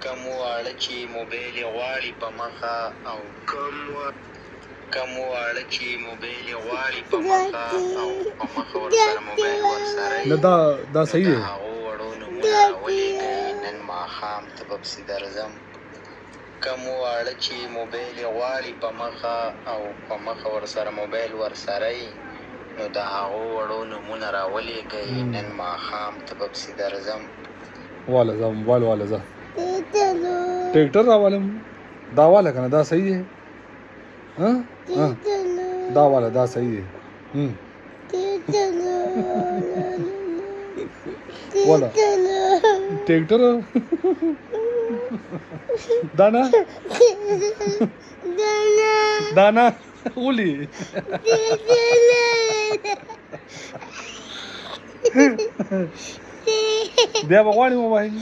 کم واړه چې موبایل غواړي په مخه او کم واړه چې موبایل غواړي په مخه او په مخه ورسره موبایل ورسره نه دا صحیح دی. هغو وړو نومونه راولېږئ نن ماښام ته به پسې درځم. کم واړه چې موبایل غواړي په مخه او په مخه ورسره موبایل ورسره نو د هغو وړو نومونه راولېږئ نن ماښام ته به پسې درځم. واله زه موبایل واله زه ټریکټر راوالم دا واله که نه دا صحیح دی دا واله دا صحیح دی واله ټریکټر دانا دانا ولي بیا به غواړي موبایل